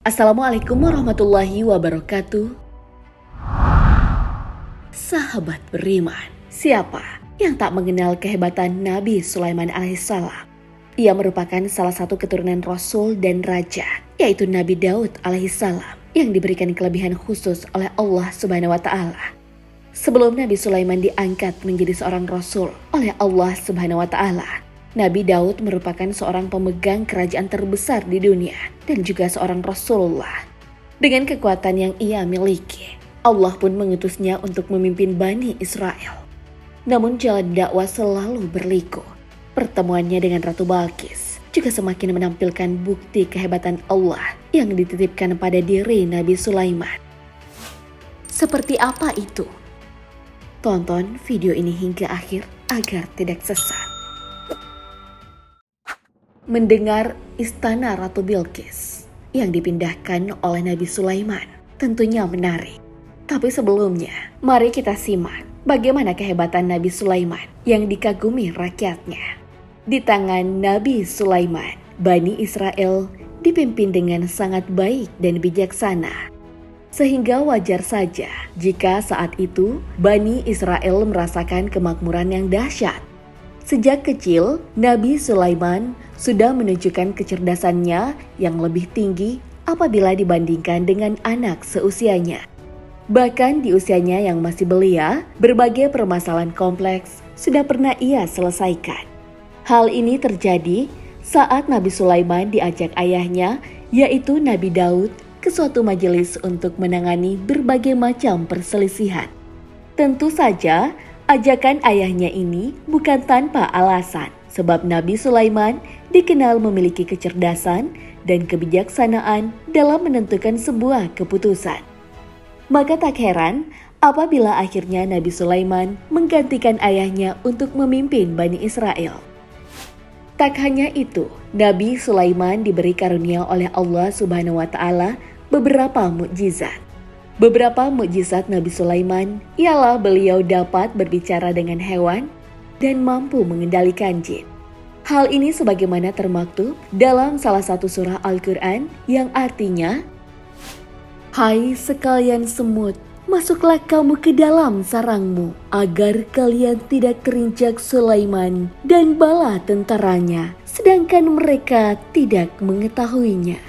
Assalamualaikum warahmatullahi wabarakatuh. Sahabat beriman, siapa yang tak mengenal kehebatan Nabi Sulaiman alaihissalam? Ia merupakan salah satu keturunan Rasul dan Raja, yaitu Nabi Daud alaihissalam, yang diberikan kelebihan khusus oleh Allah Subhanahu wa Ta'ala. Sebelum Nabi Sulaiman diangkat menjadi seorang Rasul oleh Allah Subhanahu wa Ta'ala, Nabi Daud merupakan seorang pemegang kerajaan terbesar di dunia dan juga seorang Rasulullah. Dengan kekuatan yang ia miliki, Allah pun mengutusnya untuk memimpin Bani Israel. Namun jalan dakwah selalu berliku. Pertemuannya dengan Ratu Balqis juga semakin menampilkan bukti kehebatan Allah yang dititipkan pada diri Nabi Sulaiman. Seperti apa itu? Tonton video ini hingga akhir agar tidak sesat. Mendengar istana Ratu Bilqis yang dipindahkan oleh Nabi Sulaiman tentunya menarik. Tapi sebelumnya, mari kita simak bagaimana kehebatan Nabi Sulaiman yang dikagumi rakyatnya. Di tangan Nabi Sulaiman, Bani Israel dipimpin dengan sangat baik dan bijaksana. Sehingga wajar saja jika saat itu Bani Israel merasakan kemakmuran yang dahsyat. Sejak kecil, Nabi Sulaiman sudah menunjukkan kecerdasannya yang lebih tinggi apabila dibandingkan dengan anak seusianya. Bahkan di usianya yang masih belia, berbagai permasalahan kompleks sudah pernah ia selesaikan. Hal ini terjadi saat Nabi Sulaiman diajak ayahnya, yaitu Nabi Daud, ke suatu majelis untuk menangani berbagai macam perselisihan. Tentu saja, ajakan ayahnya ini bukan tanpa alasan, sebab Nabi Sulaiman dikenal memiliki kecerdasan dan kebijaksanaan dalam menentukan sebuah keputusan. Maka tak heran apabila akhirnya Nabi Sulaiman menggantikan ayahnya untuk memimpin Bani Israel. Tak hanya itu, Nabi Sulaiman diberi karunia oleh Allah Subhanahu wa Ta'ala beberapa mukjizat. Beberapa mukjizat Nabi Sulaiman ialah beliau dapat berbicara dengan hewan dan mampu mengendalikan jin. Hal ini sebagaimana termaktub dalam salah satu surah Al-Quran yang artinya, "Hai sekalian semut, masuklah kamu ke dalam sarangmu agar kalian tidak terinjak Sulaiman dan bala tentaranya, sedangkan mereka tidak mengetahuinya."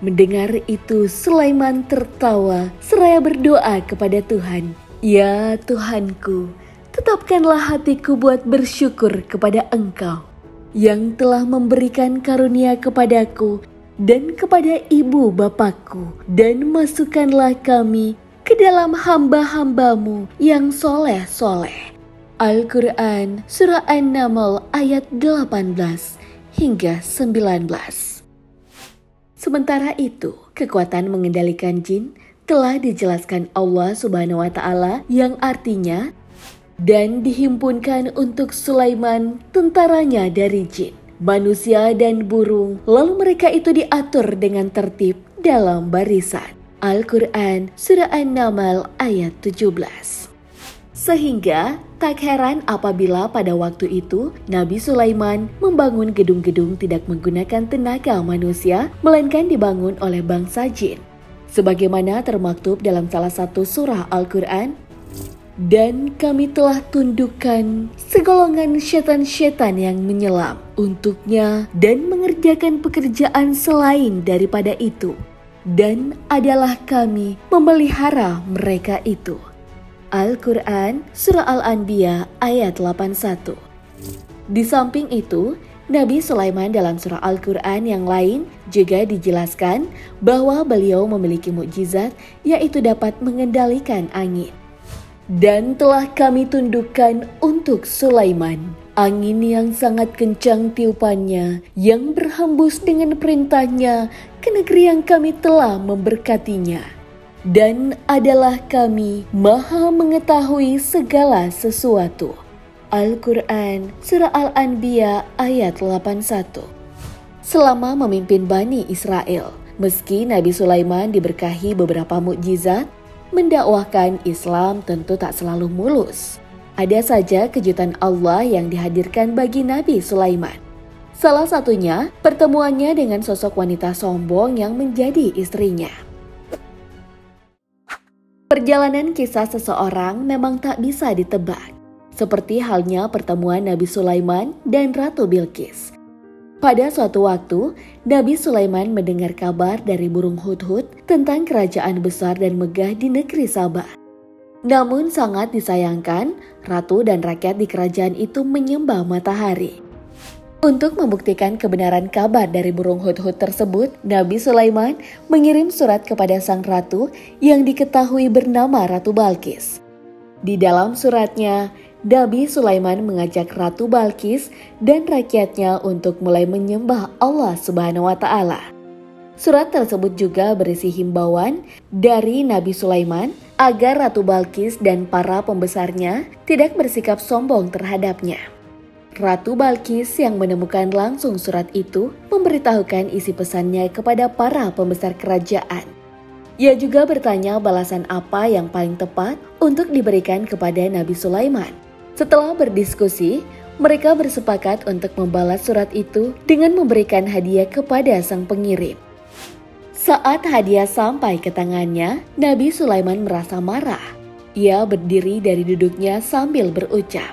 Mendengar itu, Sulaiman tertawa seraya berdoa kepada Tuhan, "Ya Tuhanku, tetapkanlah hatiku buat bersyukur kepada Engkau yang telah memberikan karunia kepadaku dan kepada ibu bapakku, dan masukkanlah kami ke dalam hamba-hambamu yang soleh-soleh." Al-Quran Surah An-Naml ayat 18 hingga 19. Sementara itu, kekuatan mengendalikan jin telah dijelaskan Allah Subhanahu wa Ta'ala yang artinya, "Dan dihimpunkan untuk Sulaiman tentaranya dari jin, manusia dan burung, lalu mereka itu diatur dengan tertib dalam barisan." Al-Quran Surah An-Naml ayat 17. Sehingga tak heran apabila pada waktu itu Nabi Sulaiman membangun gedung-gedung tidak menggunakan tenaga manusia, melainkan dibangun oleh bangsa jin. Sebagaimana termaktub dalam salah satu surah Al-Quran, "Dan kami telah tundukkan segolongan setan-setan yang menyelam untuknya dan mengerjakan pekerjaan selain daripada itu. Dan adalah kami memelihara mereka itu." Al-Quran Surah Al-Anbiya ayat 81. Di samping itu, Nabi Sulaiman dalam surah Al-Quran yang lain juga dijelaskan bahwa beliau memiliki mukjizat, yaitu dapat mengendalikan angin. "Dan telah kami tundukkan untuk Sulaiman angin yang sangat kencang tiupannya, yang berhembus dengan perintahnya ke negeri yang kami telah memberkatinya. Dan adalah kami maha mengetahui segala sesuatu." Al-Quran Surah Al-Anbiya ayat 81. Selama memimpin Bani Israel, meski Nabi Sulaiman diberkahi beberapa mukjizat, mendakwahkan Islam tentu tak selalu mulus. Ada saja kejutan Allah yang dihadirkan bagi Nabi Sulaiman. Salah satunya pertemuannya dengan sosok wanita sombong yang menjadi istrinya. Perjalanan kisah seseorang memang tak bisa ditebak, seperti halnya pertemuan Nabi Sulaiman dan Ratu Bilqis. Pada suatu waktu, Nabi Sulaiman mendengar kabar dari burung hudhud tentang kerajaan besar dan megah di negeri Sabah. Namun sangat disayangkan, ratu dan rakyat di kerajaan itu menyembah matahari. Untuk membuktikan kebenaran kabar dari burung hudhud tersebut, Nabi Sulaiman mengirim surat kepada sang ratu yang diketahui bernama Ratu Balqis. Di dalam suratnya, Nabi Sulaiman mengajak Ratu Balqis dan rakyatnya untuk mulai menyembah Allah Subhanahu wa Ta'ala. Surat tersebut juga berisi himbauan dari Nabi Sulaiman agar Ratu Balqis dan para pembesarnya tidak bersikap sombong terhadapnya. Ratu Balqis yang menemukan langsung surat itu memberitahukan isi pesannya kepada para pembesar kerajaan. Ia juga bertanya balasan apa yang paling tepat untuk diberikan kepada Nabi Sulaiman. Setelah berdiskusi, mereka bersepakat untuk membalas surat itu dengan memberikan hadiah kepada sang pengirim. Saat hadiah sampai ke tangannya, Nabi Sulaiman merasa marah. Ia berdiri dari duduknya sambil berucap,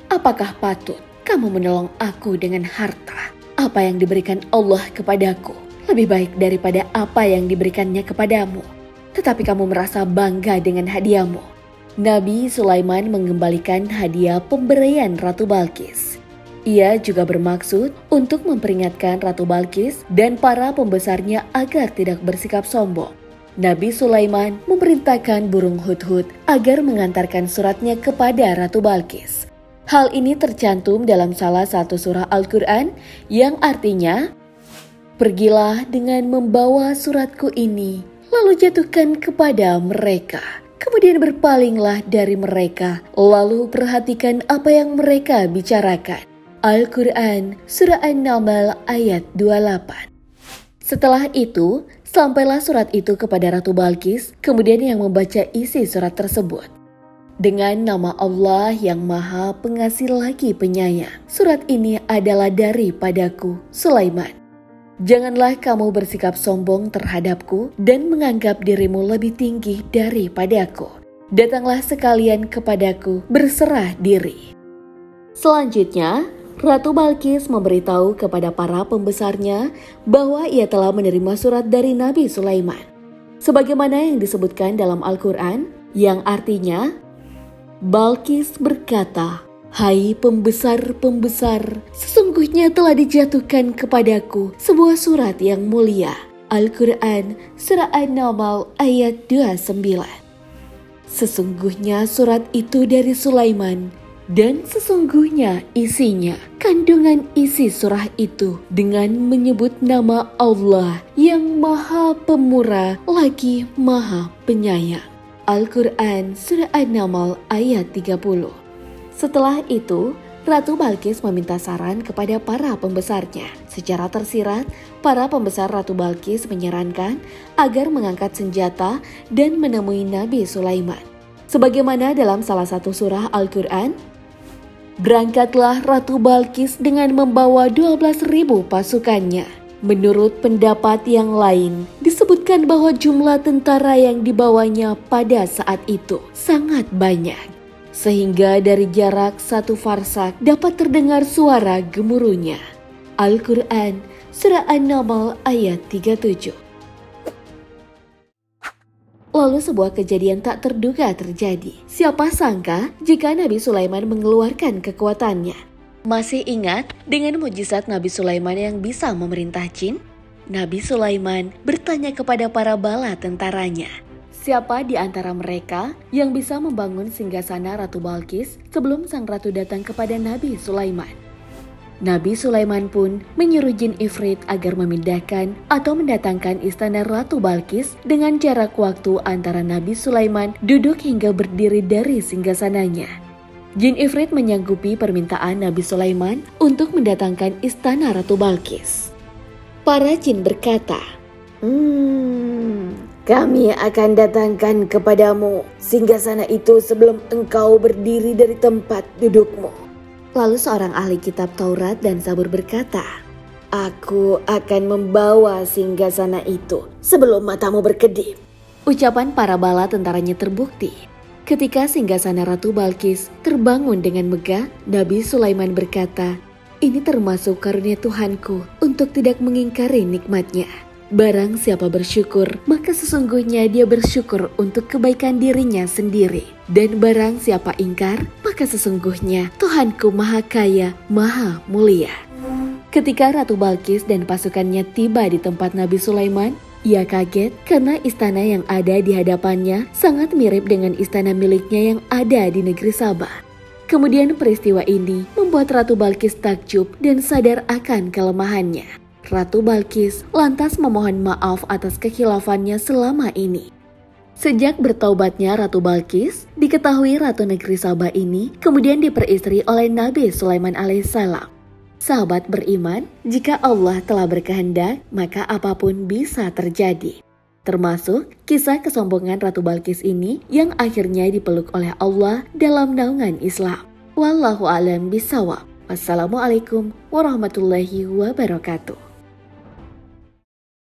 "Apakah patut kamu menolong aku dengan harta? Apa yang diberikan Allah kepadaku lebih baik daripada apa yang diberikannya kepadamu. Tetapi kamu merasa bangga dengan hadiahmu." Nabi Sulaiman mengembalikan hadiah pemberian Ratu Balqis. Ia juga bermaksud untuk memperingatkan Ratu Balqis dan para pembesarnya agar tidak bersikap sombong. Nabi Sulaiman memerintahkan burung hudhud agar mengantarkan suratnya kepada Ratu Balqis. Hal ini tercantum dalam salah satu surah Al-Quran yang artinya, "Pergilah dengan membawa suratku ini, lalu jatuhkan kepada mereka. Kemudian berpalinglah dari mereka, lalu perhatikan apa yang mereka bicarakan." Al-Quran Surah An-Naml ayat 28. Setelah itu, sampailah surat itu kepada Ratu Balqis, kemudian yang membaca isi surat tersebut. "Dengan nama Allah yang Maha Pengasih lagi Penyayang, surat ini adalah daripadaku, Sulaiman. Janganlah kamu bersikap sombong terhadapku dan menganggap dirimu lebih tinggi daripadaku. Datanglah sekalian kepadaku, berserah diri." Selanjutnya, Ratu Balqis memberitahu kepada para pembesarnya bahwa ia telah menerima surat dari Nabi Sulaiman. Sebagaimana yang disebutkan dalam Al-Quran, yang artinya, Balqis berkata, "Hai pembesar-pembesar, sesungguhnya telah dijatuhkan kepadaku sebuah surat yang mulia." Al-Quran Surah An-Naml ayat 29. Sesungguhnya surat itu dari Sulaiman, dan sesungguhnya isinya, kandungan isi surah itu dengan menyebut nama Allah yang Maha Pemurah lagi Maha Penyayang. Al-Quran Surah An-Naml ayat 30. Setelah itu, Ratu Balqis meminta saran kepada para pembesarnya. Secara tersirat, para pembesar Ratu Balqis menyarankan agar mengangkat senjata dan menemui Nabi Sulaiman. Sebagaimana dalam salah satu surah Al-Quran, "Berangkatlah Ratu Balqis dengan membawa 12.000 pasukannya." Menurut pendapat yang lain, disebutkan bahwa jumlah tentara yang dibawanya pada saat itu sangat banyak, sehingga dari jarak 1 farsak dapat terdengar suara gemuruhnya. Al-Quran Surah An-Naml ayat 37. Lalu sebuah kejadian tak terduga terjadi. Siapa sangka jika Nabi Sulaiman mengeluarkan kekuatannya. Masih ingat dengan mujizat Nabi Sulaiman yang bisa memerintah jin? Nabi Sulaiman bertanya kepada para bala tentaranya, siapa di antara mereka yang bisa membangun singgasana Ratu Balqis sebelum sang ratu datang kepada Nabi Sulaiman? Nabi Sulaiman pun menyuruh jin Ifrit agar memindahkan atau mendatangkan istana Ratu Balqis dengan jarak waktu antara Nabi Sulaiman duduk hingga berdiri dari singgasananya. Jin Ifrit menyanggupi permintaan Nabi Sulaiman untuk mendatangkan istana Ratu Balqis. Para jin berkata, Kami akan datangkan kepadamu singgasana itu sebelum engkau berdiri dari tempat dudukmu." Lalu seorang ahli kitab Taurat dan Zabur berkata, Aku akan membawa singgasana itu sebelum matamu berkedip. Ucapan para bala tentaranya terbukti. Ketika singgasana Ratu Balkis terbangun dengan megah, Nabi Sulaiman berkata, "Ini termasuk karunia Tuhanku untuk tidak mengingkari nikmatnya. Barang siapa bersyukur, maka sesungguhnya dia bersyukur untuk kebaikan dirinya sendiri. Dan barang siapa ingkar, maka sesungguhnya Tuhanku Maha Kaya, Maha Mulia." Ketika Ratu Balkis dan pasukannya tiba di tempat Nabi Sulaiman, ia kaget karena istana yang ada di hadapannya sangat mirip dengan istana miliknya yang ada di negeri Sabah. Kemudian peristiwa ini membuat Ratu Balkis takjub dan sadar akan kelemahannya. Ratu Balkis lantas memohon maaf atas kekhilafannya selama ini. Sejak bertaubatnya Ratu Balkis, diketahui Ratu Negeri Sabah ini kemudian diperistri oleh Nabi Sulaiman alaihissalam. Sahabat beriman, jika Allah telah berkehendak, maka apapun bisa terjadi. Termasuk kisah kesombongan Ratu Balkis ini yang akhirnya dipeluk oleh Allah dalam naungan Islam. Wallahu a'lam bishawab. Wassalamualaikum warahmatullahi wabarakatuh.